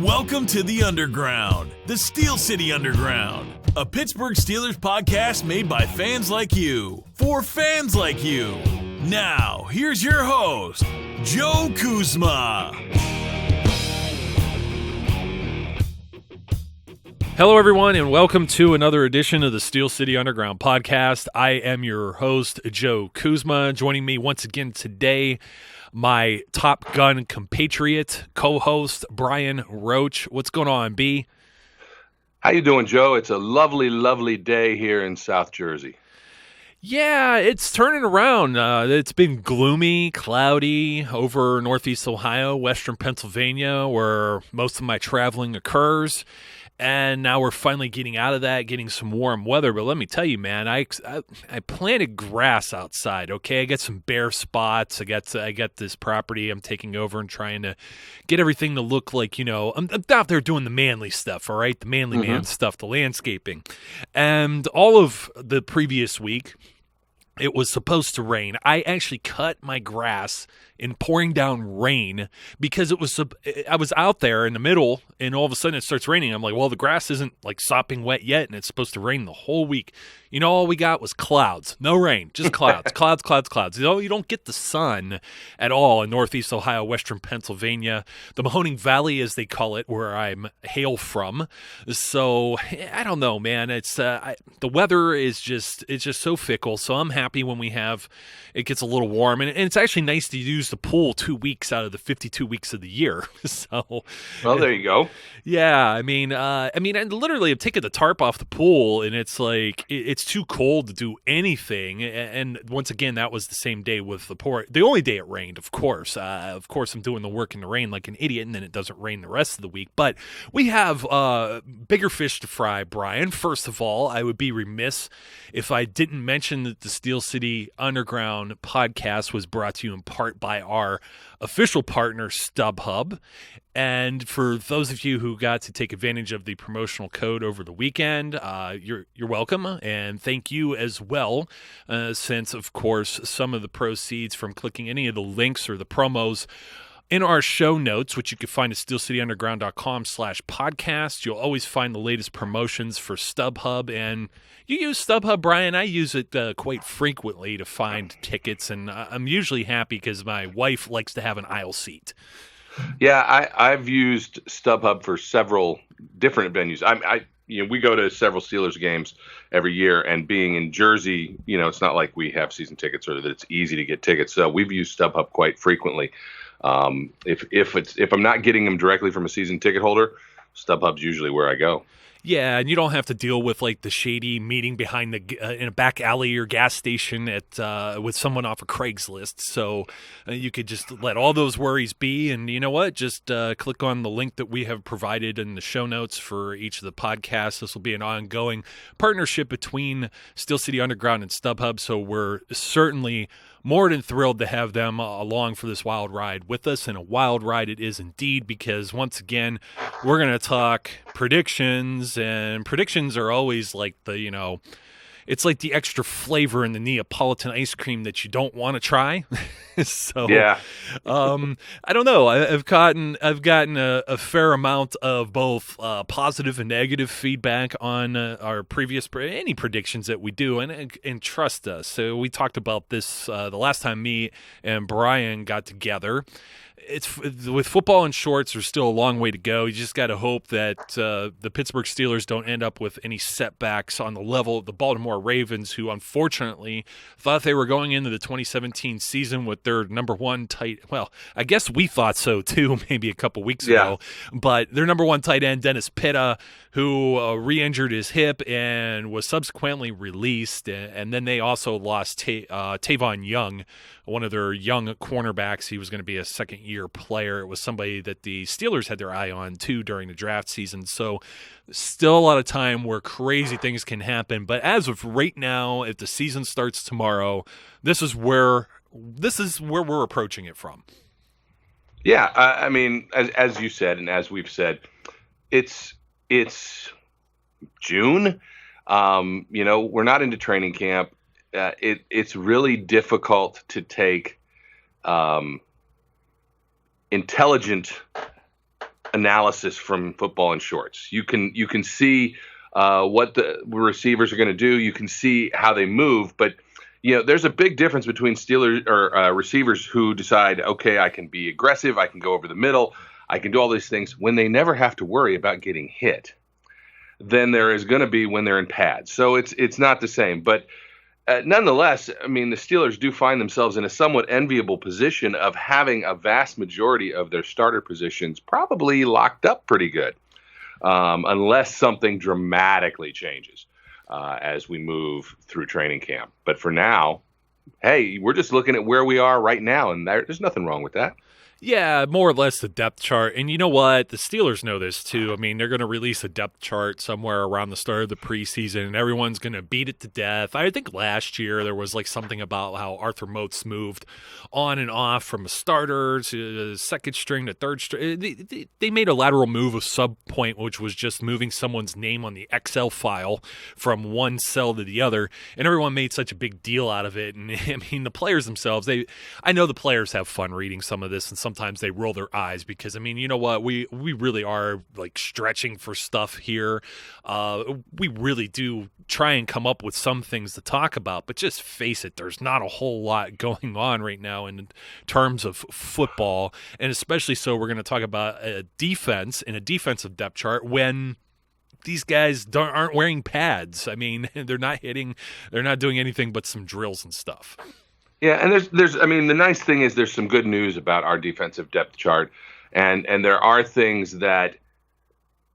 Welcome to the Underground, the Steel City Underground, a Pittsburgh Steelers podcast made by fans like you, for fans like you. Now, here's your host, Joe Kuzma. Hello, everyone, and welcome to another edition of the Steel City Underground podcast. I am your host, Joe Kuzma. Joining me once again today, my Top Gun compatriot, co-host, Brian Roach. What's going on, B? How you doing, Joe? It's a lovely, lovely day here in South Jersey. Yeah, it's turning around. It's been gloomy, cloudy over Northeast Ohio, Western Pennsylvania, where most of my traveling occurs. And now we're finally getting out of that, getting some warm weather. But let me tell you, man, I planted grass outside, okay? I got some bare spots. I got this property I'm taking over and trying to get everything to look like, you know, I'm out there doing the manly stuff, all right? The manly man stuff, the landscaping. And all of the previous week, it was supposed to rain. I actually cut my grass in pouring down rain because I was out there in the middle and all of a sudden it starts raining. I'm like, well, the grass isn't like sopping wet yet and it's supposed to rain the whole week. You know, all we got was clouds. No rain, just clouds, clouds. You know, you don't get the sun at all in Northeast Ohio, Western Pennsylvania, the Mahoning Valley, as they call it, where I'm hail from. So I don't know, man. It's the weather is just so fickle. So I'm happy when it gets a little warm, and it's actually nice to use the pool 2 weeks out of the 52 weeks of the year. So, well, there you go. Yeah, I mean, literally, I'm taking the tarp off the pool, and it's like it's too cold to do anything. And once again, that was the same day with the only day it rained. Of course, I'm doing the work in the rain like an idiot, and then it doesn't rain the rest of the week. But we have bigger fish to fry, Brian. First of all, I would be remiss if I didn't mention that the Steel City Underground podcast was brought to you in part by our official partner, StubHub. And for those of you who got to take advantage of the promotional code over the weekend, you're welcome, and thank you as well, since, of course, some of the proceeds from clicking any of the links or the promos in our show notes, which you can find at steelcityunderground.com/podcast. You'll always find the latest promotions for StubHub, and you use StubHub, Brian. I use it quite frequently to find tickets, and I'm usually happy because my wife likes to have an aisle seat. Yeah, I've used StubHub for several different venues. We go to several Steelers games every year, and being in Jersey, you know, it's not like we have season tickets or that it's easy to get tickets. So we've used StubHub quite frequently. If I'm not getting them directly from a season ticket holder, StubHub's usually where I go. Yeah, and you don't have to deal with like the shady meeting behind in a back alley or gas station with someone off of Craigslist. So you could just let all those worries be, and you know what? Just click on the link that we have provided in the show notes for each of the podcasts. This will be an ongoing partnership between Steel City Underground and StubHub. So we're certainly more than thrilled to have them along for this wild ride with us, and a wild ride it is indeed, because once again, we're going to talk predictions, and predictions are always like it's like the extra flavor in the Neapolitan ice cream that you don't want to try. So, yeah. I don't know. I've gotten a fair amount of both positive and negative feedback on our previous any predictions that we do, and trust us. So we talked about this the last time me and Brian got together. It's with football and shorts, there's still a long way to go. You just got to hope that the Pittsburgh Steelers don't end up with any setbacks on the level of the Baltimore Ravens, who unfortunately thought they were going into the 2017 season with their number one tight. Well, I guess we thought so too, maybe a couple weeks ago. But their number one tight end, Dennis Pitta, who re-injured his hip and was subsequently released, and then they also lost Tavon Young, one of their young cornerbacks. He was going to be a second-year player. It was somebody that the Steelers had their eye on, too, during the draft season. So still a lot of time where crazy things can happen. But as of right now, if the season starts tomorrow, this is where we're approaching it from. Yeah, I mean, as you said, and as we've said, it's June. We're not into training camp. It's really difficult to take intelligent analysis from football in shorts. You can see what the receivers are going to do. You can see how they move, but there's a big difference between receivers who decide, okay, I can be aggressive, I can go over the middle, I can do all these things when they never have to worry about getting hit, than there is going to be when they're in pads. So it's not the same, but nonetheless, I mean, the Steelers do find themselves in a somewhat enviable position of having a vast majority of their starter positions probably locked up pretty good, unless something dramatically changes as we move through training camp. But for now, hey, we're just looking at where we are right now, and there's nothing wrong with that. Yeah, more or less the depth chart. And you know what? The Steelers know this too. I mean, they're going to release a depth chart somewhere around the start of the preseason, and everyone's going to beat it to death. I think last year there was like something about how Arthur Moats moved on and off from a starter to second string to third string. They made a lateral move of sub point, which was just moving someone's name on the Excel file from one cell to the other, and everyone made such a big deal out of it. And I mean, the players themselves, I know the players have fun reading some of this, and sometimes they roll their eyes because, I mean, you know what? We really are like stretching for stuff here. We really do try and come up with some things to talk about, but just face it, there's not a whole lot going on right now in terms of football, and especially so we're going to talk about a defense and a defensive depth chart when these guys aren't wearing pads. I mean, they're not hitting, they're not doing anything but some drills and stuff. Yeah, and there's I mean, the nice thing is there's some good news about our defensive depth chart, and there are things that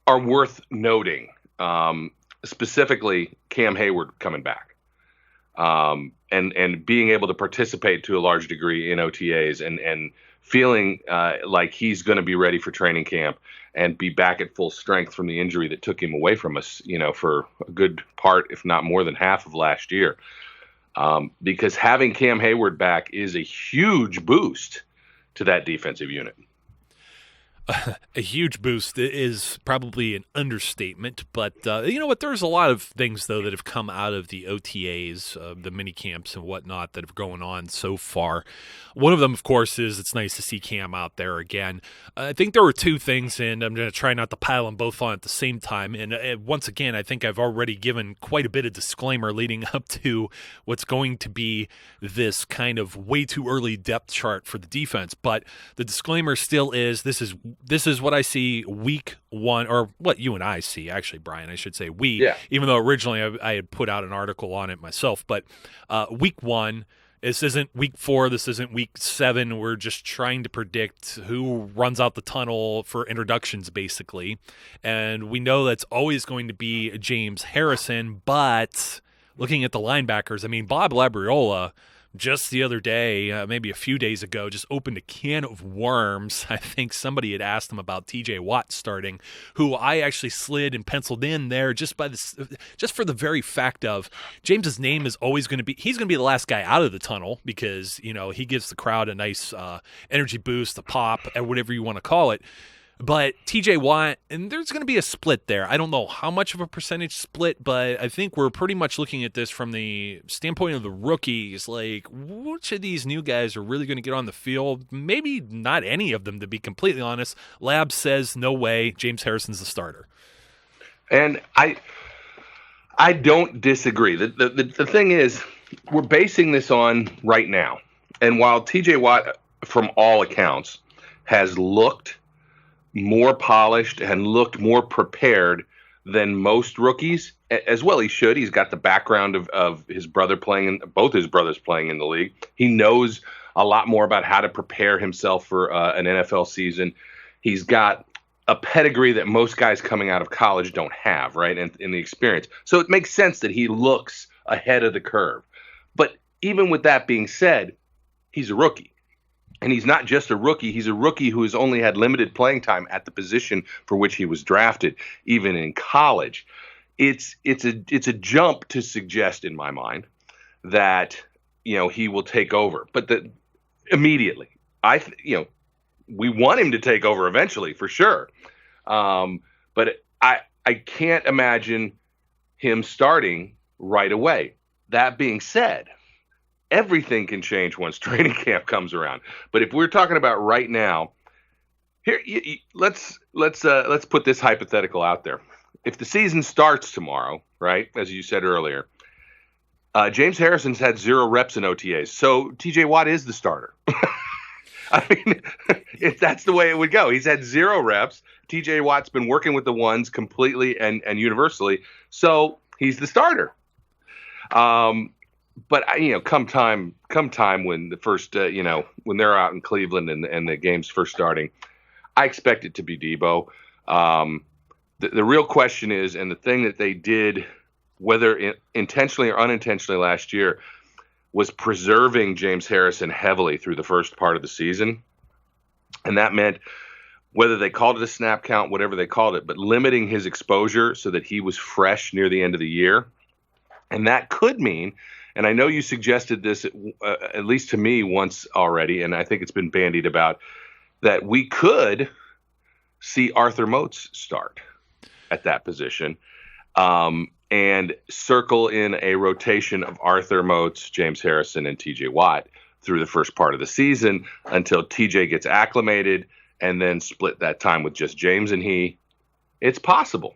are worth noting. Specifically, Cam Hayward coming back, and being able to participate to a large degree in OTAs, and feeling like he's going to be ready for training camp and be back at full strength from the injury that took him away from us, for a good part, if not more than half of last year. Because having Cam Hayward back is a huge boost to that defensive unit. A huge boost is probably an understatement, but you know what? There's a lot of things, though, that have come out of the OTAs, the mini camps and whatnot that have going on so far. One of them, of course, is it's nice to see Cam out there again. I think there were two things, and I'm going to try not to pile them both on at the same time. And once again, I think I've already given quite a bit of disclaimer leading up to what's going to be this kind of way too early depth chart for the defense. But the disclaimer still is this is what I see week one, or what you and I see, actually, Brian, I should say even though originally I had put out an article on it myself. But week one, this isn't week 4, this isn't week 7. We're just trying to predict who runs out the tunnel for introductions, basically. And we know that's always going to be James Harrison, but looking at the linebackers, I mean, Bob Labriola just the other day, maybe a few days ago, just opened a can of worms. I think somebody had asked him about TJ Watt starting, who I actually slid and penciled in there just for the very fact of James's name is always going to be, he's going to be the last guy out of the tunnel because, he gives the crowd a nice energy boost, a pop, or whatever you want to call it. But TJ Watt, and there's going to be a split there. I don't know how much of a percentage split, but I think we're pretty much looking at this from the standpoint of the rookies. Like, which of these new guys are really going to get on the field? Maybe not any of them, to be completely honest. Lab says, no way, James Harrison's the starter. And I don't disagree. The thing is, we're basing this on right now. And while TJ Watt, from all accounts, has looked more polished and looked more prepared than most rookies, as well he should. He's got the background of his brother both his brothers playing in the league. He knows a lot more about how to prepare himself for an NFL season. He's got a pedigree that most guys coming out of college don't have, right, in the experience. So it makes sense that he looks ahead of the curve. But even with that being said, he's a rookie. And he's not just a rookie. He's a rookie who has only had limited playing time at the position for which he was drafted, even in college. It's a jump to suggest, in my mind, that he will take over. But immediately, we want him to take over eventually, for sure. But I can't imagine him starting right away. That being said, everything can change once training camp comes around. But if we're talking about right now, Here, let's put this hypothetical out there. If the season starts tomorrow, right, as you said earlier, James Harrison's had 0 reps in OTAs, so TJ Watt is the starter. I mean, if that's the way it would go. He's had 0 reps. TJ Watt's been working with the ones completely and universally, so he's the starter. But come time when the first, when they're out in Cleveland and the game's first starting, I expect it to be Debo. The real question is, and the thing that they did, whether intentionally or unintentionally last year, was preserving James Harrison heavily through the first part of the season. And that meant, whether they called it a snap count, whatever they called it, but limiting his exposure so that he was fresh near the end of the year. And that could mean, and I know you suggested this at least to me once already, and I think it's been bandied about, that we could see Arthur Moats start at that position. And circle in a rotation of Arthur Moats, James Harrison, and TJ Watt through the first part of the season until TJ gets acclimated, and then split that time with just James and he. It's possible.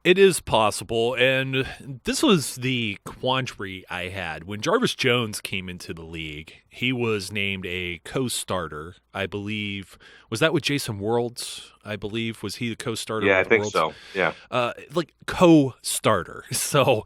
It is possible, and this was the quandary I had. When Jarvis Jones came into the league, he was named a co-starter, I believe. Was that with Jason Worlds? I believe. Was he the co-starter? Yeah, with I think Worlds? so. Yeah. Like co-starter. So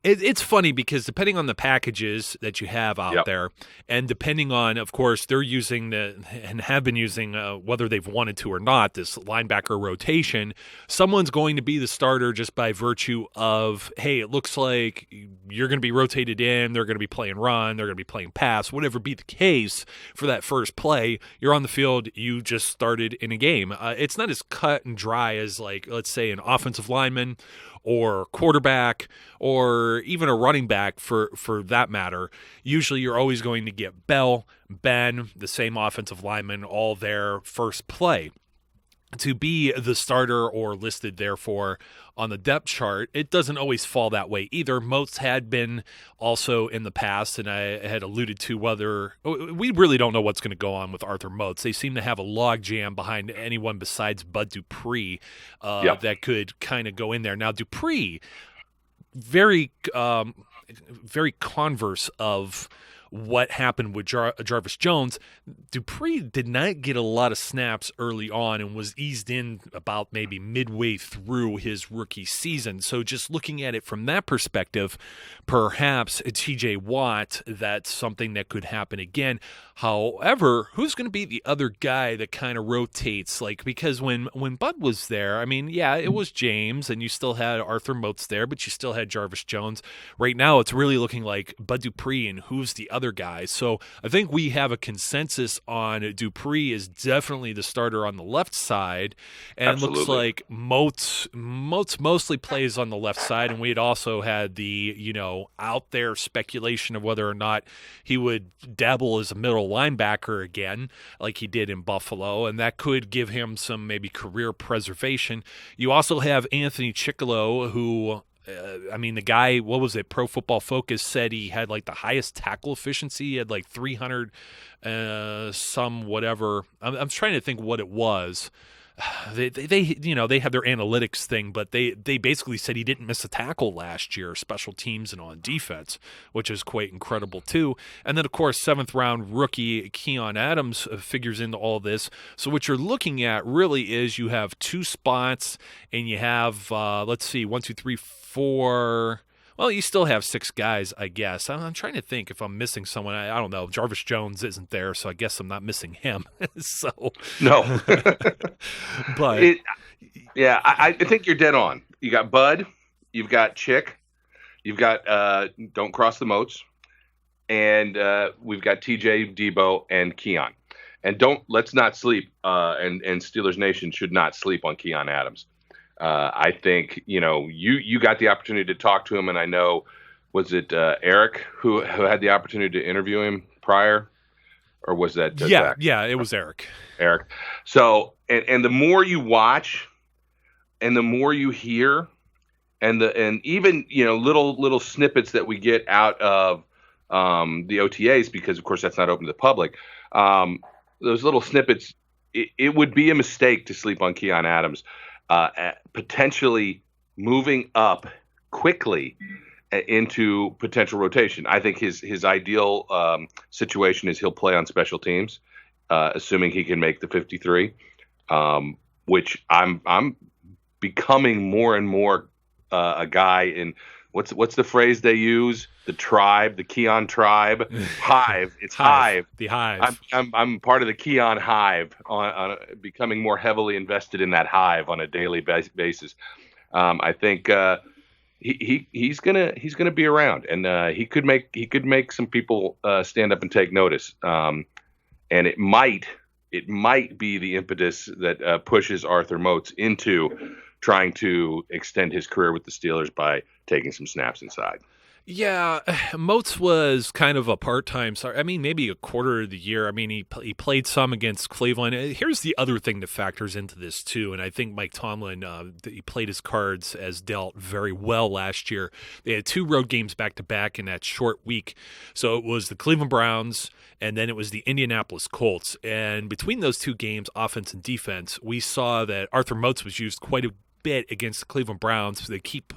it's funny because depending on the packages that you have out there, and depending on, of course, they're using and have been using, whether they've wanted to or not, this linebacker rotation, someone's going to be the starter just by virtue of, hey, it looks like you're going to be rotated in, they're going to be playing run, they're going to be playing pass, whatever be the case for that first play, you're on the field, you just started in a game. It's not as cut and dry as, like, let's say an offensive lineman or quarterback or even a running back for that matter. Usually you're always going to get Bell, Ben, the same offensive lineman, all there first play. To be the starter or listed, therefore, on the depth chart, it doesn't always fall that way either. Moats had been also in the past, and I had alluded to whether we really don't know what's going to go on with Arthur Moats. They seem to have a log jam behind anyone besides Bud Dupree that could kind of go in there. Now, Dupree, very converse of what happened with Jarvis Jones. Dupree did not get a lot of snaps early on and was eased in about maybe midway through his rookie season. So just looking at it from that perspective, perhaps TJ Watt, that's something that could happen again. However, who's going to be the other guy that kind of rotates? Like, because when Bud was there, I mean, yeah, it was James, and you still had Arthur Moats there, but you still had Jarvis Jones. Right now, it's really looking like Bud Dupree and who's the other guy. So I think we have a consensus on Dupree is definitely the starter on the left side, and Absolutely. Looks like Moats mostly plays on the left side, and we had also had the out there speculation of whether or not he would dabble as a middle linebacker again, like he did in Buffalo, and that could give him some maybe career preservation. You also have Anthony Chickillo, who the guy, what was it? Pro Football Focus said he had like the highest tackle efficiency. He had like 300 some whatever. I'm trying to think what it was. They have their analytics thing, but they basically said he didn't miss a tackle last year, special teams and on defense, which is quite incredible too. And then, of course, 7th round rookie Keon Adams figures into all this. So what you're looking at really is you have 2 spots, and you have, 1, 2, 3, 4. Well, you still have 6 guys, I guess. I'm trying to think if I'm missing someone. I don't know. Jarvis Jones isn't there, so I guess I'm not missing him. No. But I think you're dead on. You got Bud, you've got Chick, you've got Don't Cross the Moats, and we've got TJ, Debo, and Keon. And let's not sleep. And Steelers Nation should not sleep on Keon Adams. I think, you got the opportunity to talk to him, and I know, was it Eric who had the opportunity to interview him prior, or was that Zach? Yeah, it was Eric. So, and the more you watch, and the more you hear, and even little snippets that we get out of the OTAs, because of course that's not open to the public. Those little snippets it would be a mistake to sleep on Keon Adams, potentially moving up quickly into potential rotation. I think his ideal situation is he'll play on special teams, assuming he can make the 53, which I'm becoming more and more a guy in what's the phrase they use? The tribe, the Keon tribe, hive. It's hive. The hive. I'm part of the Keon hive on becoming more heavily invested in that hive on a daily basis. I think he's gonna be around, and he could make some people stand up and take notice. And it might be the impetus that pushes Arthur Moats into trying to extend his career with the Steelers by taking some snaps inside. Yeah, Moats was kind of a part-time star. I mean, maybe a quarter of the year. I mean, he played some against Cleveland. Here's the other thing that factors into this, too, and I think Mike Tomlin, he played his cards as dealt very well last year. They had 2 road games back-to-back in that short week. So it was the Cleveland Browns, and then it was the Indianapolis Colts. And between those 2 games, offense and defense, we saw that Arthur Moats was used quite a bit against the Cleveland Browns. They keep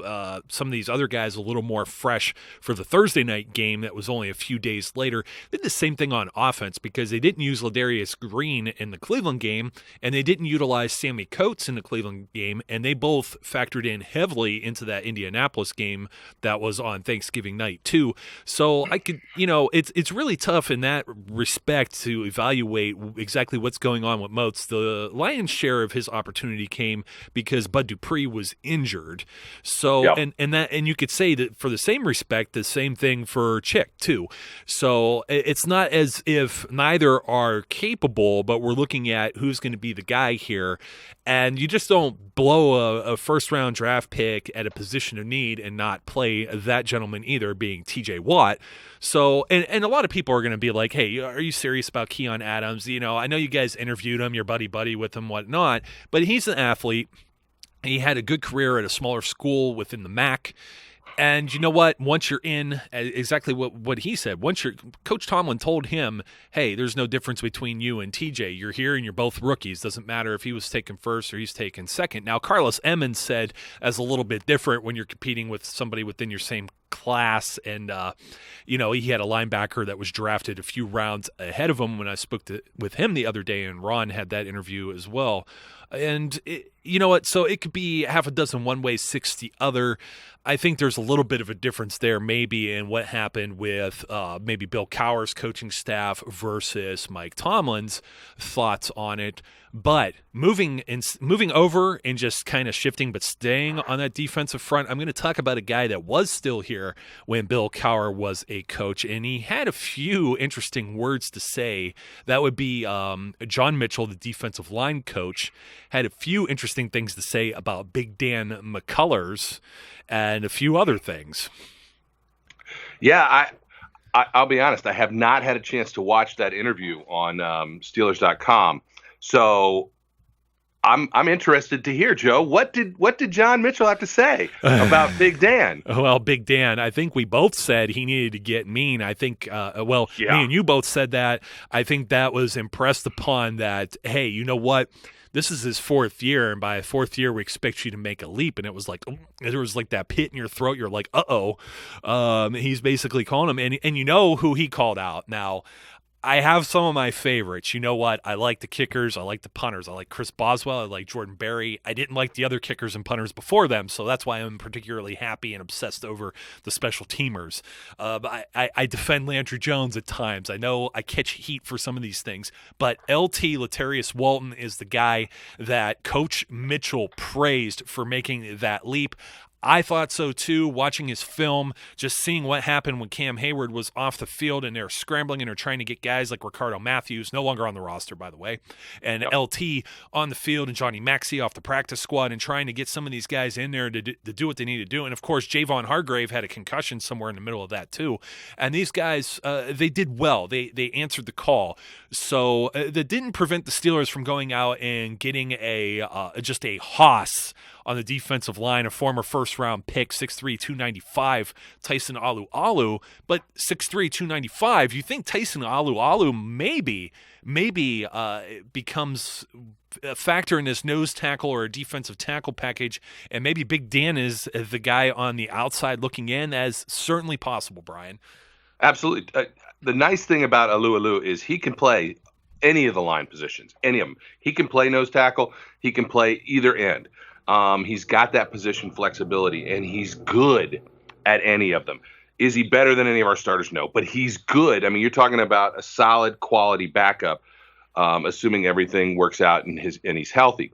some of these other guys a little more fresh for the Thursday night game that was only a few days later. They did the same thing on offense because they didn't use Ladarius Green in the Cleveland game, and they didn't utilize Sammy Coates in the Cleveland game, and they both factored in heavily into that Indianapolis game that was on Thanksgiving night too. So I could, it's really tough in that respect to evaluate exactly what's going on with Moats. The lion's share of his opportunity came because Bud Dupree was injured. So, yep. and you could say that for the same respect, the same thing for Chick too. So it's not as if neither are capable, but we're looking at who's going to be the guy here. And you just don't blow a first-round draft pick at a position of need and not play that gentleman either, being TJ Watt. So, and a lot of people are going to be like, hey, are you serious about Keon Adams? I know you guys interviewed him, you're buddy with him, whatnot, but he's an athlete. He had a good career at a smaller school within the MAC. And you know what? Once you're in, exactly what he said, Coach Tomlin told him, hey, there's no difference between you and TJ. You're here and you're both rookies. Doesn't matter if he was taken first or he's taken second. Now, Carlos Emmons said as a little bit different when you're competing with somebody within your same class, and he had a linebacker that was drafted a few rounds ahead of him when I spoke with him the other day, and Ron had that interview as well. And you know what? So it could be half a dozen one way, 6 the other. I think there's a little bit of a difference there maybe in what happened with maybe Bill Cowher's coaching staff versus Mike Tomlin's thoughts on it. But moving over and just kind of shifting but staying on that defensive front, I'm going to talk about a guy that was still here when Bill Cowher was a coach, and he had a few interesting words to say. That would be John Mitchell, the defensive line coach, had a few interesting things to say about Big Dan McCullers and a few other things. Yeah, I'll be honest. I have not had a chance to watch that interview on Steelers.com. So I'm interested to hear, Joe. What did John Mitchell have to say about Big Dan? Well, Big Dan, I think we both said he needed to get mean. I think, me and you both said that. I think that was impressed upon that, hey, you know what? This is his 4th year, and by 4th year, we expect you to make a leap. And it was like, there was like that pit in your throat. You're like, uh-oh. He's basically calling him. And you know who he called out. Now, I have some of my favorites. You know what? I like the kickers. I like the punters. I like Chris Boswell. I like Jordan Berry. I didn't like the other kickers and punters before them, so that's why I'm particularly happy and obsessed over the special teamers. I defend Landry Jones at times. I know I catch heat for some of these things, but LT Latarius Walton is the guy that Coach Mitchell praised for making that leap. I thought so too, watching his film, just seeing what happened when Cam Hayward was off the field and they're scrambling and they're trying to get guys like Ricardo Matthews, no longer on the roster, by the way, and LT on the field and Johnny Maxey off the practice squad and trying to get some of these guys in there to do what they need to do. And, of course, Javon Hargrave had a concussion somewhere in the middle of that too. And these guys, they did well. They answered the call. So that didn't prevent the Steelers from going out and getting just a hoss on the defensive line, a former first-round pick, 6'3", 295, Tyson Alualu. But 6'3", 295, you think Tyson Alualu maybe becomes a factor in this nose tackle or a defensive tackle package, and maybe Big Dan is the guy on the outside looking in, as certainly possible, Brian. Absolutely. The nice thing about Alualu is he can play any of the line positions, any of them. He can play nose tackle. He can play either end. He's got that position flexibility, and he's good at any of them. Is he better than any of our starters? No, but he's good. I mean, you're talking about a solid quality backup, assuming everything works out and he's healthy.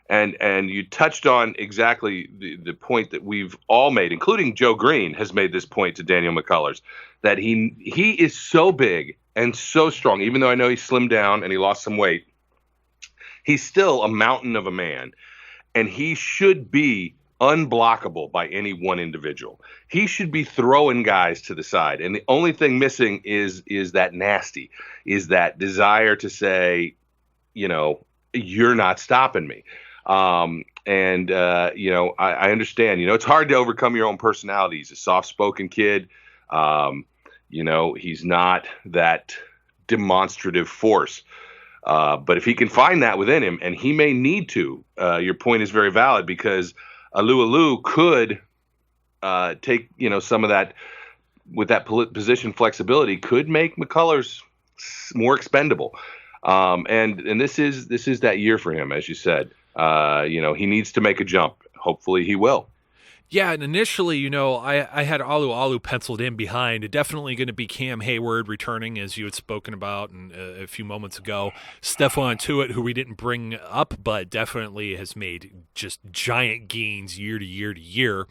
And you touched on exactly the point that we've all made, including Joe Green has made this point to Daniel McCullers, that he is so big and so strong. Even though I know he slimmed down and he lost some weight, he's still a mountain of a man, and he should be unblockable by any one individual. He should be throwing guys to the side, and the only thing missing is that nasty, is that desire to say, you're not stopping me. I understand, it's hard to overcome your own personality. He's a soft-spoken kid. He's not that demonstrative force. But if he can find that within him, and he may need to, your point is very valid, because Alualu could take, some of that, with that position flexibility, could make McCullers more expendable. And this is that year for him, as you said. He needs to make a jump. Hopefully he will. Yeah, and initially, I had Alualu penciled in behind. Definitely going to be Cam Hayward returning, as you had spoken about a few moments ago. Stephon Tuitt, who we didn't bring up, but definitely has made just giant gains year to year to year.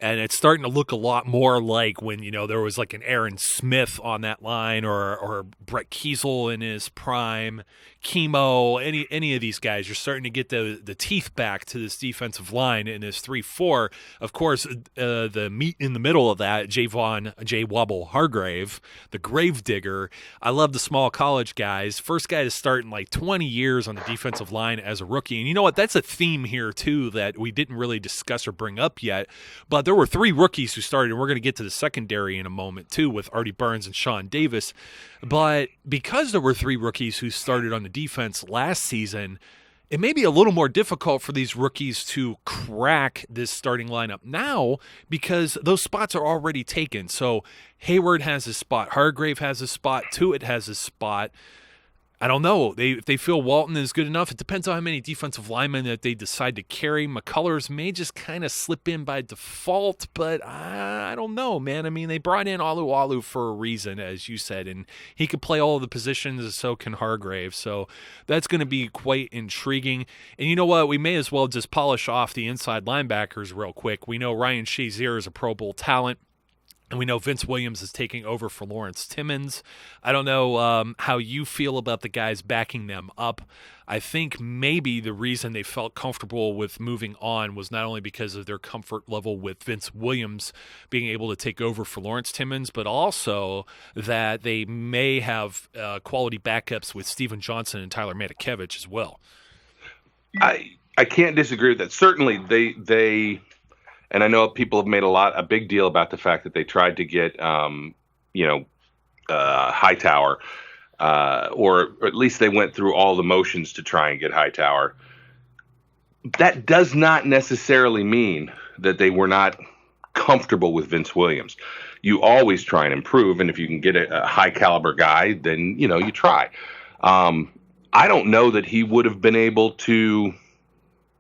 And it's starting to look a lot more like when, there was like an Aaron Smith on that line, or Brett Kiesel in his prime, Chemo, any of these guys. You're starting to get the teeth back to this defensive line in this 3-4. Of course, the meat in the middle of that, J. Wobble Hargrave, the grave digger. I love the small college guys. First guy to start in like 20 years on the defensive line as a rookie. And you know what? That's a theme here, too, that we didn't really discuss or bring up yet. But there were 3 rookies who started, and we're going to get to the secondary in a moment, too, with Artie Burns and Sean Davis. But because there were 3 rookies who started on the defense last season, it may be a little more difficult for these rookies to crack this starting lineup now, because those spots are already taken. So Hayward has his spot, Hargrave has his spot, Tuitt has his spot. I don't know. If they feel Walton is good enough, it depends on how many defensive linemen that they decide to carry. McCullers may just kind of slip in by default, but I don't know, man. I mean, they brought in Alualu for a reason, as you said, and he could play all of the positions, so can Hargrave. So that's going to be quite intriguing. And you know what? We may as well just polish off the inside linebackers real quick. We know Ryan Shazier is a Pro Bowl talent. And we know Vince Williams is taking over for Lawrence Timmons. I don't know how you feel about the guys backing them up. I think maybe the reason they felt comfortable with moving on was not only because of their comfort level with Vince Williams being able to take over for Lawrence Timmons, but also that they may have quality backups with Steven Johnson and Tyler Matakevich as well. I can't disagree with that. Certainly, they. And I know people have made a big deal about the fact that they tried to get, Hightower, or at least they went through all the motions to try and get Hightower. That does not necessarily mean that they were not comfortable with Vince Williams. You always try and improve, and if you can get a high caliber guy, then you try. I don't know that he would have been able to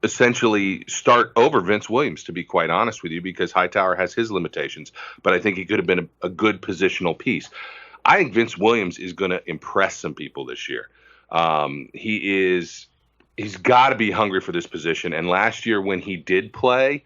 essentially start over Vince Williams, to be quite honest with you, because Hightower has his limitations, but I think he could have been a good positional piece. I think Vince Williams is going to impress some people this year. He's got to be hungry for this position. And last year when he did play,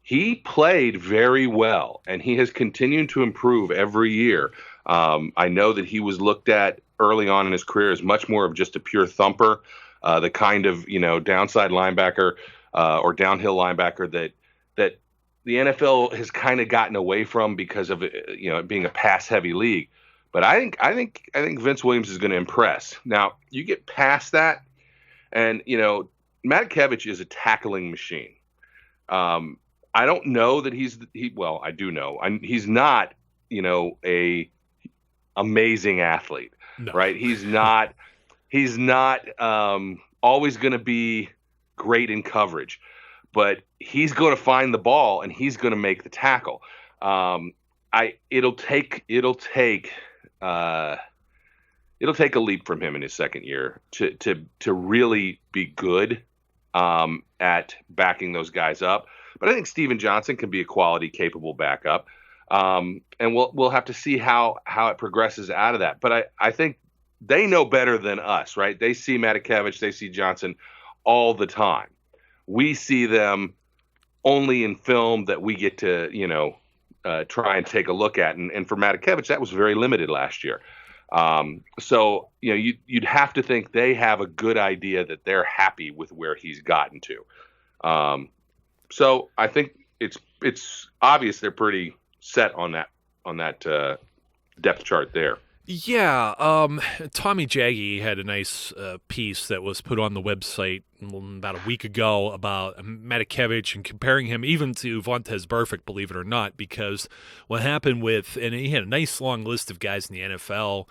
he played very well, and he has continued to improve every year. I know that he was looked at early on in his career as much more of just a pure thumper, the kind of, downside linebacker or downhill linebacker that the NFL has kind of gotten away from because of it being a pass-heavy league. But I think Vince Williams is going to impress. Now, you get past that, and Matakevich is a tackling machine. I don't know that well, I do know. He's not, a amazing athlete, No. right? He's not always going to be great in coverage, but he's going to find the ball and he's going to make the tackle. It'll take a leap from him in his second year to really be good at backing those guys up. But I think Steven Johnson can be a quality, capable backup, and we'll have to see how it progresses out of that. But I think they know better than us, right? They see Matakevich, they see Johnson all the time. We see them only in film that we get to try and take a look at, and for Matakevich, that was very limited last year. So you'd have to think they have a good idea that they're happy with where he's gotten to. So I think it's obvious they're pretty set on that depth chart there. Yeah, Tommy Jaggy had a nice piece that was put on the website about a week ago about Matakevich and comparing him even to Vontaze Burfict, believe it or not, because what happened and he had a nice long list of guys in the NFL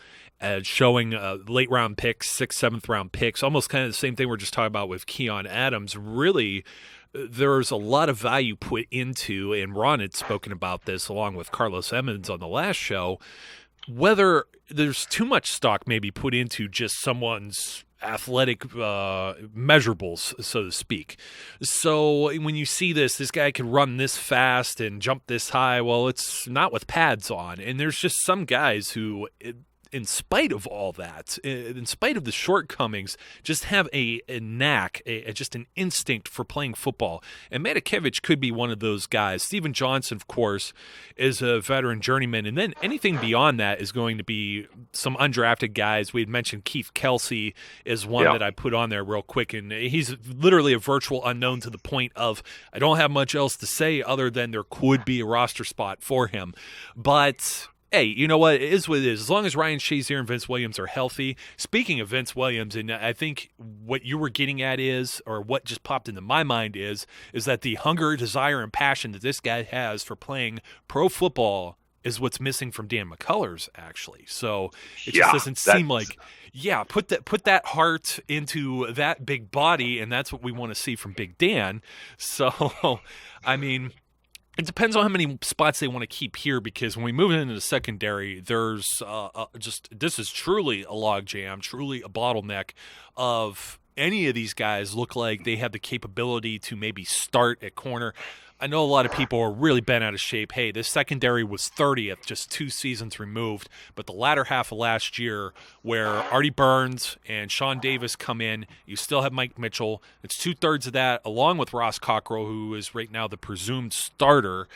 showing late round picks, 6th, 7th round picks, almost kind of the same thing we're just talking about with Keon Adams. Really, there's a lot of value put into, and Ron had spoken about this along with Carlos Emmons on the last show, whether there's too much stock maybe put into just someone's athletic measurables, so to speak. So when you see this guy can run this fast and jump this high, well, it's not with pads on. And there's just some guys who, in spite of all that, in spite of the shortcomings, just have a knack, just an instinct for playing football. And Matakevich could be one of those guys. Steven Johnson, of course, is a veteran journeyman. And then anything beyond that is going to be some undrafted guys. We had mentioned Keith Kelsey is one that I put on there real quick. And he's literally a virtual unknown to the point of I don't have much else to say other than there could be a roster spot for him. But hey, you know what? It is what it is. As long as Ryan Shazier and Vince Williams are healthy. Speaking of Vince Williams, and I think what you were getting at is, or what just popped into my mind is that the hunger, desire, and passion that this guy has for playing pro football is what's missing from Dan McCullers, actually. So it just doesn't seem like, put that heart into that big body, and that's what we want to see from Big Dan. So, I mean, it depends on how many spots they want to keep here, because when we move into the secondary, there's this is truly a logjam, truly a bottleneck of any of these guys look like they have the capability to maybe start at corner. I know a lot of people are really bent out of shape. Hey, this secondary was 30th, just 2 seasons removed. But the latter half of last year, where Artie Burns and Sean Davis come in, you still have Mike Mitchell. It's 2/3 of that, along with Ross Cockrell, who is right now the presumed starter.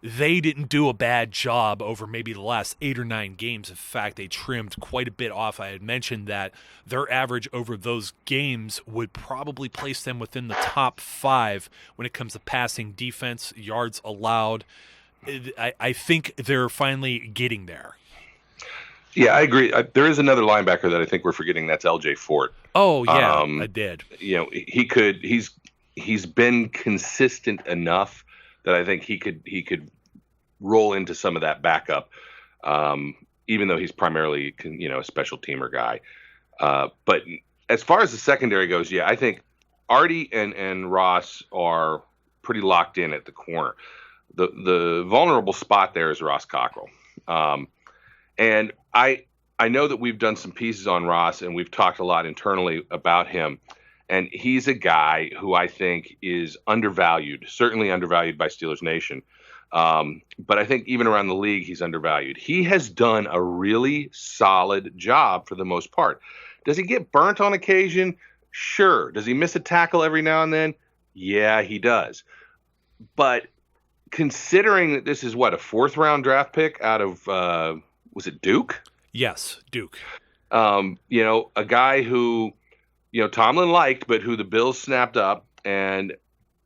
They didn't do a bad job over maybe the last 8 or 9 games. In fact, they trimmed quite a bit off. I had mentioned that their average over those games would probably place them within the top 5 when it comes to passing defense, yards allowed. I think they're finally getting there. Yeah, I agree. There is another linebacker that I think we're forgetting. That's LJ Fort. Oh, yeah, I did. He's been consistent enough that I think he could roll into some of that backup, even though he's primarily a special teamer guy. But as far as the secondary goes, I think Artie and Ross are pretty locked in at the corner. The vulnerable spot there is Ross Cockrell, and I know that we've done some pieces on Ross and we've talked a lot internally about him. And he's a guy who I think is undervalued, certainly undervalued by Steelers Nation. But I think even around the league, he's undervalued. He has done a really solid job for the most part. Does he get burnt on occasion? Sure. Does he miss a tackle every now and then? Yeah, he does. But considering that this is a 4th round draft pick out of, was it Duke? Yes, Duke. A guy who, Tomlin liked, but who the Bills snapped up, and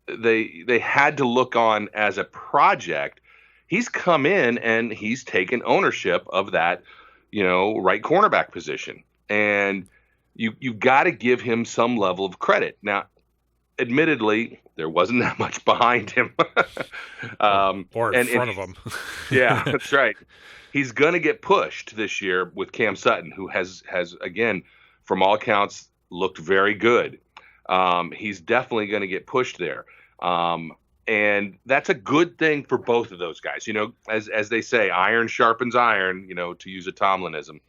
they had to look on as a project. He's come in and he's taken ownership of that, right cornerback position. And you've got to give him some level of credit. Now, admittedly, there wasn't that much behind him. Or in front of him. Yeah, that's right. He's going to get pushed this year with Cam Sutton, who has again, from all accounts, looked very good. He's definitely going to get pushed there. And that's a good thing for both of those guys. You know, as they say, iron sharpens iron, you know, to use a Tomlinism.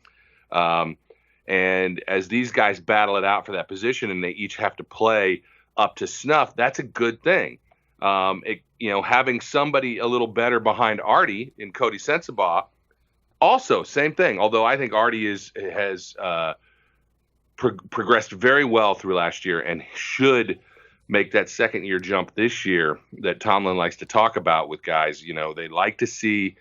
And as these guys battle it out for that position and they each have to play up to snuff, that's a good thing. Having somebody a little better behind Artie in Cody Sensabaugh, also same thing. Although I think Artie has progressed very well through last year and should make that second year jump this year that Tomlin likes to talk about with guys. You know, they like to see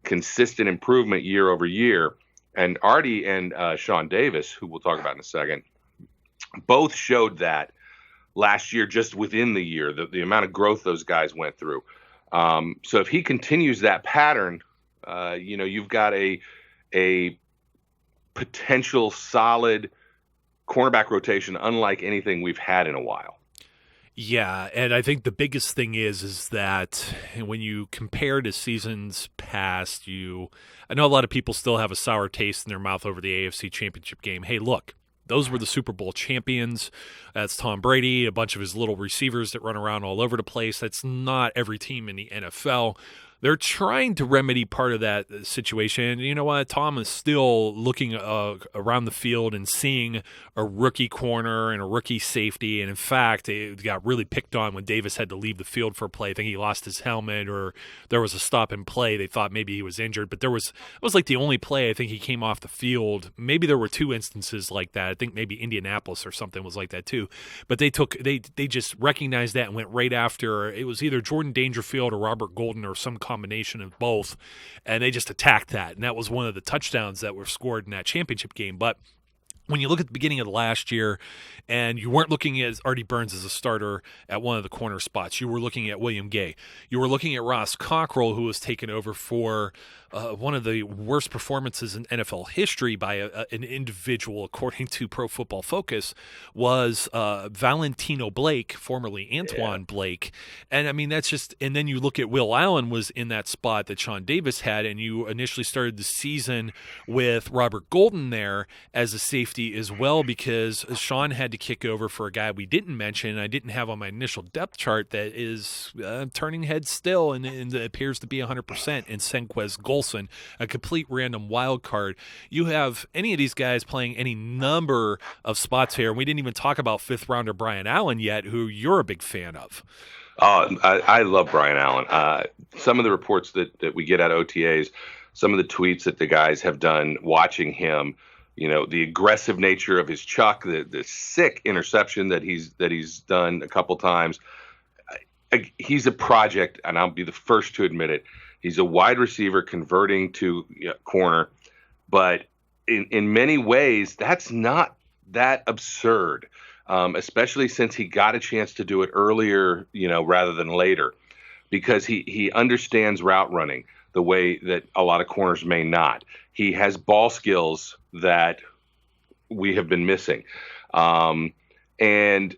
consistent improvement year over year. And Artie and Sean Davis, who we'll talk about in a second, both showed that last year, just within the year, the amount of growth those guys went through. So if he continues that pattern, you've got a potential solid cornerback rotation unlike anything we've had in a while. Yeah, and I think the biggest thing is that when you compare to seasons past, I know a lot of people still have a sour taste in their mouth over the AFC Championship game. Hey, look, those were the Super Bowl champions. That's Tom Brady, a bunch of his little receivers that run around all over the place. That's not every team in the NFL. They're trying to remedy part of that situation. You know what? Tom is still looking around the field and seeing a rookie corner and a rookie safety. And in fact, it got really picked on when Davis had to leave the field for a play. I think he lost his helmet or there was a stop and play. They thought maybe he was injured, but it was like the only play I think he came off the field. Maybe there were two instances like that. I think maybe Indianapolis or something was like that too. But they just recognized that and went right after. It was either Jordan Dangerfield or Robert Golden or some combination of both, and they just attacked that, and that was one of the touchdowns that were scored in that championship game. But when you look at the beginning of the last year and you weren't looking at Artie Burns as a starter at one of the corner spots, you were looking at William Gay. You were looking at Ross Cockrell, who was taken over for one of the worst performances in NFL history by an individual, according to Pro Football Focus, was Valentino Blake, formerly Antoine Blake. And I mean, that's just, and then you look at Will Allen was in that spot that Sean Davis had, and you initially started the season with Robert Golden there as a safety as well, because Sean had to kick over for a guy we didn't mention, I didn't have on my initial depth chart, that is turning heads still and appears to be 100%, in Senquez Golson, a complete random wild card. You have any of these guys playing any number of spots here, and we didn't even talk about fifth rounder Brian Allen yet, who you're a big fan of. I love Brian Allen. Some of the reports that we get out of OTAs, some of the tweets that the guys have done watching him, you know, the aggressive nature of his chuck, the sick interception that he's done a couple times. He's a project, and I'll be the first to admit it. He's a wide receiver converting to corner, but in many ways, that's not that absurd, especially since he got a chance to do it earlier, rather than later, because he understands route running the way that a lot of corners may not. He has ball skills that we have been missing. And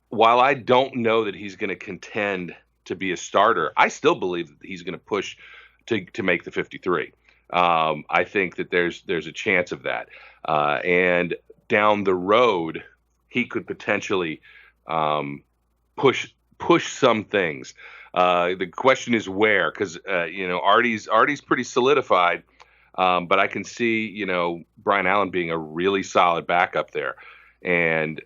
while I don't know that he's going to contend to be a starter, I still believe that he's going to push to make the 53. I think that there's a chance of that. And down the road, he could potentially push some things. The question is where, because Artie's pretty solidified, but I can see Brian Allen being a really solid backup there, and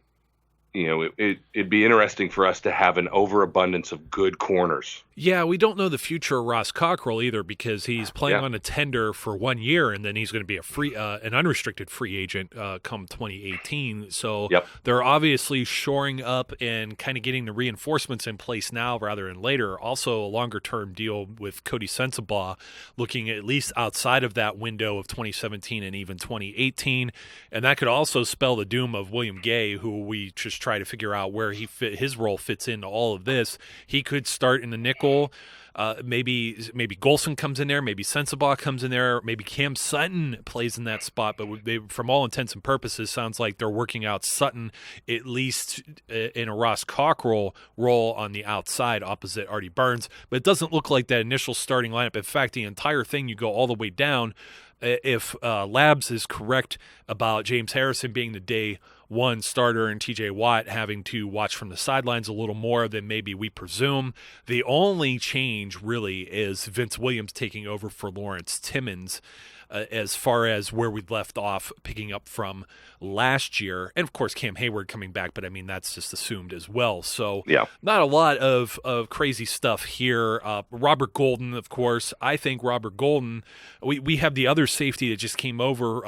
it'd be interesting for us to have an overabundance of good corners. Yeah, we don't know the future of Ross Cockrell either, because he's playing on a tender for 1 year, and then he's going to be an unrestricted free agent come 2018. So they're obviously shoring up and kind of getting the reinforcements in place now rather than later. Also, a longer-term deal with Cody Sensabaugh, looking at least outside of that window of 2017 and even 2018. And that could also spell the doom of William Gay, who we just try to figure out where his role fits into all of this. He could start in the nickel. Maybe Golson comes in there, maybe Sensabaugh comes in there, maybe Cam Sutton plays in that spot. But from all intents and purposes, sounds like they're working out Sutton at least in a Ross Cockrell role on the outside opposite Artie Burns. But it doesn't look like that initial starting lineup. In fact, the entire thing, you go all the way down. If Labs is correct about James Harrison being the day one starter and TJ Watt having to watch from the sidelines a little more than maybe we presume, the only change really is Vince Williams taking over for Lawrence Timmons as far as where we left off, picking up from last year. And, of course, Cam Hayward coming back, but, I mean, that's just assumed as well. So not a lot of crazy stuff here. Robert Golden, of course. I think Robert Golden, we have the other safety that just came over,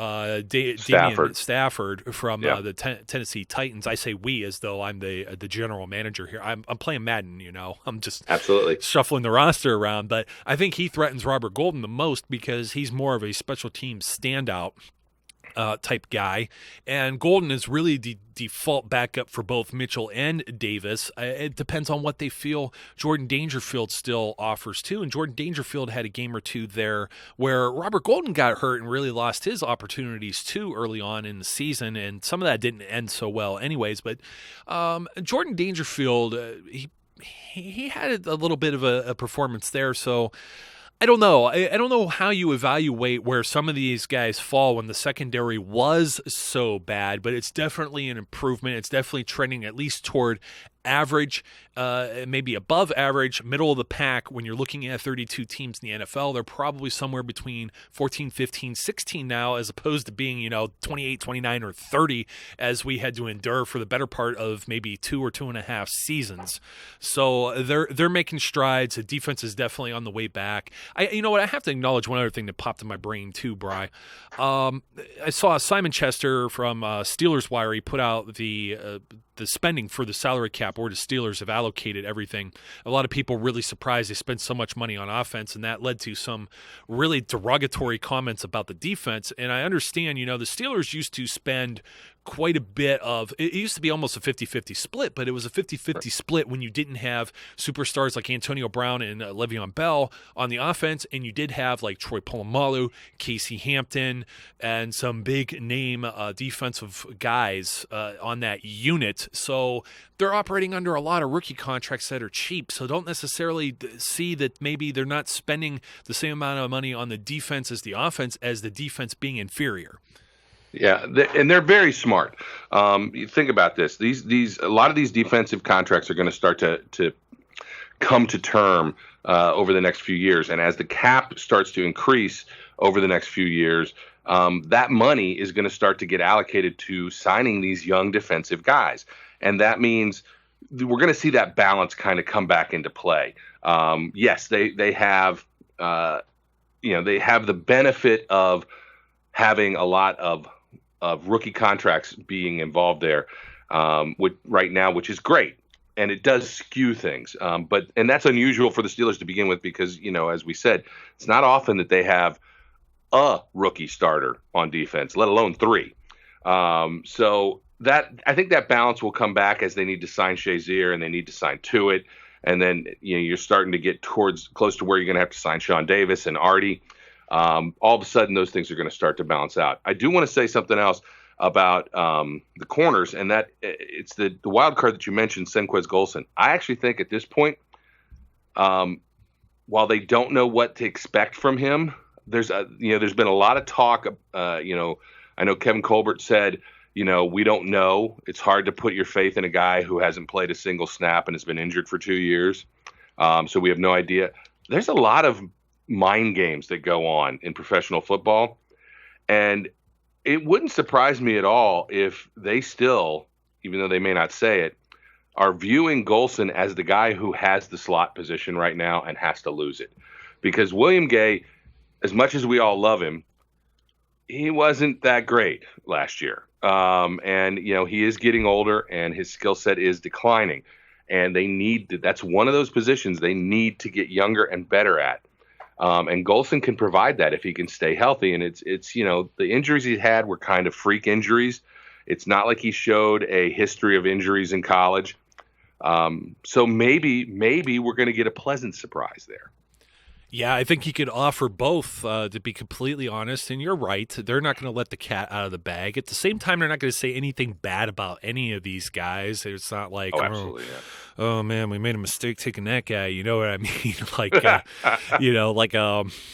Damian Stafford from the Tennessee Titans. I say we as though I'm the general manager here. I'm playing Madden, I'm just absolutely shuffling the roster around. But I think he threatens Robert Golden the most because he's more of a special team standout type guy, and Golden is really the default backup for both Mitchell and Davis. It depends on what they feel Jordan Dangerfield still offers too, and Jordan Dangerfield had a game or two there where Robert Golden got hurt and really lost his opportunities too early on in the season, and some of that didn't end so well anyways. But Jordan Dangerfield, he had a little bit of a performance there, so I don't know. I don't know how you evaluate where some of these guys fall when the secondary was so bad, but it's definitely an improvement. It's definitely trending at least toward average, maybe above average, middle of the pack. When you're looking at 32 teams in the NFL, they're probably somewhere between 14, 15, 16 now, as opposed to being, 28, 29, or 30 as we had to endure for the better part of maybe 2 or 2.5 seasons. So they're making strides. The defense is definitely on the way back. You know what? I have to acknowledge one other thing that popped in my brain too, Bri. I saw Simon Chester from Steelers Wire. He put out the spending for the salary cap, or the Steelers have allocated everything. A lot of people really surprised they spent so much money on offense, and that led to some really derogatory comments about the defense. And I understand, the Steelers used to spend quite a bit of, it used to be almost a 50-50 split, but it was a 50-50 split when you didn't have superstars like Antonio Brown and Le'Veon Bell on the offense, and you did have like Troy Polamalu, Casey Hampton, and some big name defensive guys on that unit. So they're operating under a lot of rookie contracts that are cheap, so don't necessarily see that maybe they're not spending the same amount of money on the defense as the offense, as the defense being inferior. Yeah, and they're very smart. You think about this. A lot of these defensive contracts are going to start to come to term over the next few years, and as the cap starts to increase over the next few years, that money is going to start to get allocated to signing these young defensive guys, and that means we're going to see that balance kind of come back into play. Yes, they have they have the benefit of having a lot of rookie contracts being involved there right now, which is great. And it does skew things. And that's unusual for the Steelers to begin with because, as we said, it's not often that they have a rookie starter on defense, let alone 3. So I think that balance will come back as they need to sign Shazier and they need to sign Tuitt. And then, you're starting to get close to where you're going to have to sign Sean Davis and Artie. All of a sudden, those things are going to start to balance out. I do want to say something else about the corners, and that it's the wild card that you mentioned, Senquez Golson. I actually think at this point, while they don't know what to expect from him, there's been a lot of talk. I know Kevin Colbert said, we don't know. It's hard to put your faith in a guy who hasn't played a single snap and has been injured for 2 years. So we have no idea. There's a lot of mind games that go on in professional football, and it wouldn't surprise me at all if they still, even though they may not say it, are viewing Golson as the guy who has the slot position right now and has to lose it. Because William Gay, as much as we all love him, he wasn't that great last year. And he is getting older and his skill set is declining, and that's one of those positions they need to get younger and better at. And Golson can provide that if he can stay healthy. And it's the injuries he had were kind of freak injuries. It's not like he showed a history of injuries in college. So maybe we're going to get a pleasant surprise there. Yeah, I think he could offer both, to be completely honest. And you're right. They're not going to let the cat out of the bag. At the same time, they're not going to say anything bad about any of these guys. It's not like, absolutely, oh man, we made a mistake taking that guy. You know what I mean? Like,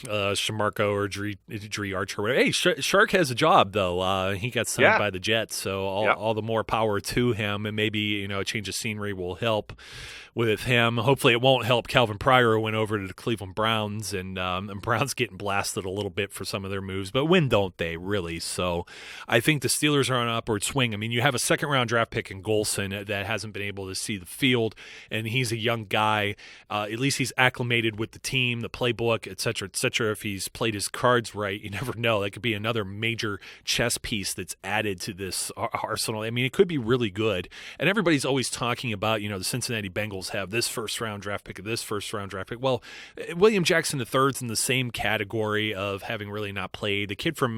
Shamarko or Dree Archer. Whatever. Hey, Shark has a job, though. He got signed by the Jets, so all the more power to him. And maybe, a change of scenery will help with him. Hopefully it won't help Calvin Pryor, who went over to the Cleveland Browns, and Browns getting blasted a little bit for some of their moves, but when don't they, really? So I think the Steelers are on an upward swing. I mean, you have a second-round draft pick in Golson that hasn't been able to see the field, and he's a young guy. At least he's acclimated with the team, the playbook, et cetera, et cetera. If he's played his cards right, you never know. That could be another major chess piece that's added to this arsenal. I mean, it could be really good. And everybody's always talking about, the Cincinnati Bengals have this first-round draft pick, this first-round draft pick. Well, William Jackson III's in the same category of having really not played. The kid from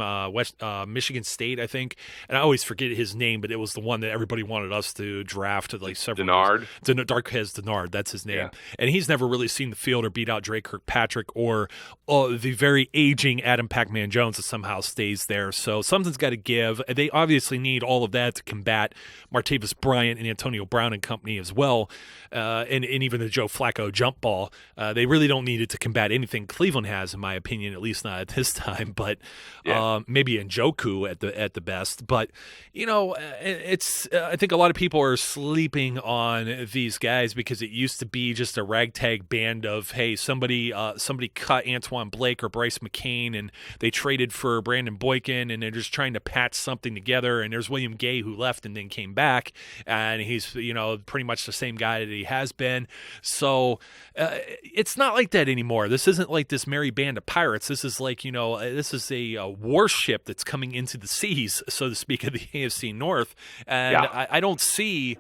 Michigan State, I think, and I always forget his name, but it was the one that everybody wanted us to draft like several Denard. Darquez Denard, that's his name. Yeah. And he's never really seen the field or beat out Drake Kirkpatrick or the very aging Adam Pac-Man Jones that somehow stays there. So something's got to give. They obviously need all of that to combat Martavis Bryant and Antonio Brown and company as well. And even the Joe Flacco jump ball, they really don't need it to combat anything Cleveland has, in my opinion, at least not at this time. But maybe Njoku at the best. But it's I think a lot of people are sleeping on these guys because it used to be just a ragtag band of, hey, somebody cut Antoine Blake or Bryce McCain, and they traded for Brandon Boykin, and they're just trying to patch something together. And there's William Gay, who left and then came back, and he's pretty much the same guy that he has been. So it's not like that anymore. This isn't like this merry band of pirates. This is like, this is a warship that's coming into the seas, so to speak, of the AFC North. And I don't see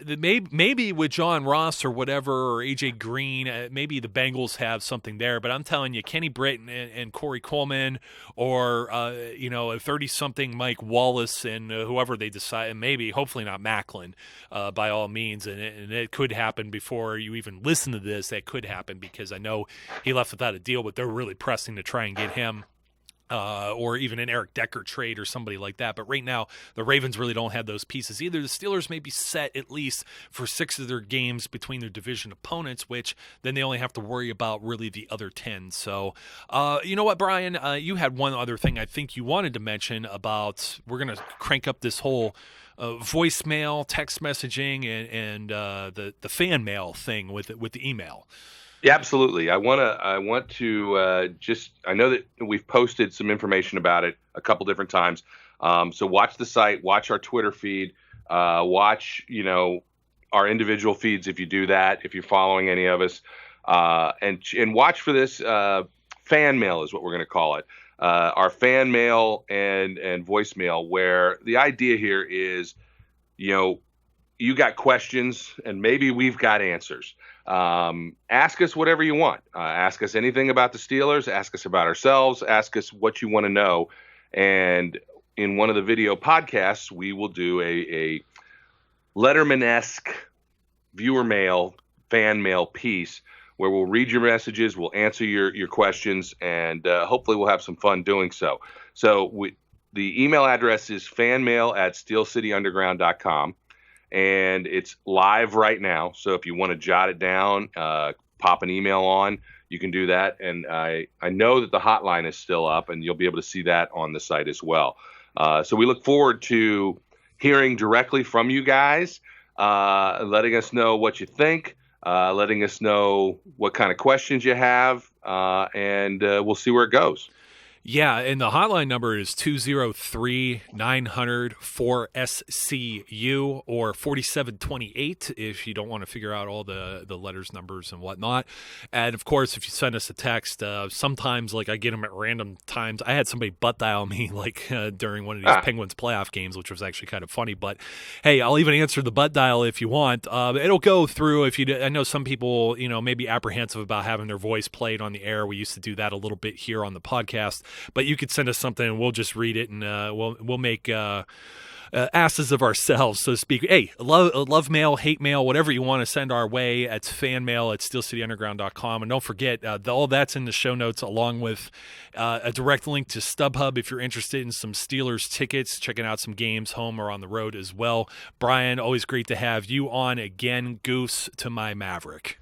maybe with John Ross or whatever, or AJ Green, maybe the Bengals have something there. But I'm telling you, Kenny Britt and Corey Coleman, or a 30-something Mike Wallace and whoever they decide, and maybe, hopefully not Macklin, by all means, and it could happen before you even listen to this. That could happen because I know he left without a deal, but they're really pressing to try and get him. Or even an Eric Decker trade or somebody like that. But right now, the Ravens really don't have those pieces either. The Steelers may be set at least for 6 of their games between their division opponents, which then they only have to worry about really the other 10. So, you know what, Brian? You had one other thing I think you wanted to mention about, we're going to crank up this whole voicemail, text messaging, and the fan mail thing with the email. Yeah, absolutely. I want to just, I know that we've posted some information about it a couple different times. So watch the site, watch our Twitter feed, watch, our individual feeds if you do that, if you're following any of us, and watch for this fan mail is what we're going to call it. Our fan mail and voicemail, where the idea here is, you got questions and maybe we've got answers. Ask us whatever you want. Ask us anything about the Steelers. Ask us about ourselves. Ask us what you want to know. And in one of the video podcasts, we will do a Letterman-esque viewer mail, fan mail piece where we'll read your messages, we'll answer your questions, and hopefully we'll have some fun doing so. So the email address is fanmail@steelcityunderground.com. And it's live right now. So if you want to jot it down, pop an email on, you can do that. And I know that the hotline is still up, and you'll be able to see that on the site as well. So we look forward to hearing directly from you guys, letting us know what you think, letting us know what kind of questions you have, and we'll see where it goes. Yeah, and the hotline number is 203-900-4SCU or 4728 if you don't want to figure out all the letters, numbers, and whatnot. And, of course, if you send us a text, sometimes, I get them at random times. I had somebody butt dial me, during one of these Penguins playoff games, which was actually kind of funny. But, hey, I'll even answer the butt dial if you want. It'll go through if you – I know some people, may be apprehensive about having their voice played on the air. We used to do that a little bit here on the podcast. But you could send us something, and we'll just read it, and we'll make asses of ourselves, so to speak. Hey, love mail, hate mail, whatever you want to send our way. It's fanmail at steelcityunderground.com. And don't forget, all that's in the show notes, along with a direct link to StubHub if you're interested in some Steelers tickets, checking out some games home or on the road as well. Brian, always great to have you on again. Goose to my Maverick.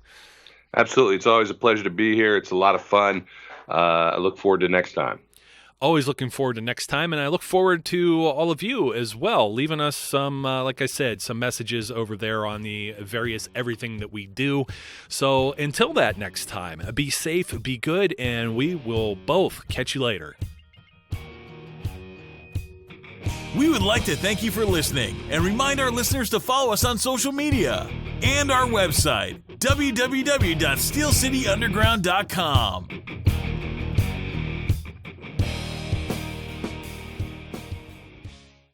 Absolutely. It's always a pleasure to be here. It's a lot of fun. I look forward to next time. Always looking forward to next time, and I look forward to all of you as well, leaving us some, like I said, some messages over there on the various everything that we do. So until that next time, be safe, be good, and we will both catch you later. We would like to thank you for listening and remind our listeners to follow us on social media and our website, www.steelcityunderground.com.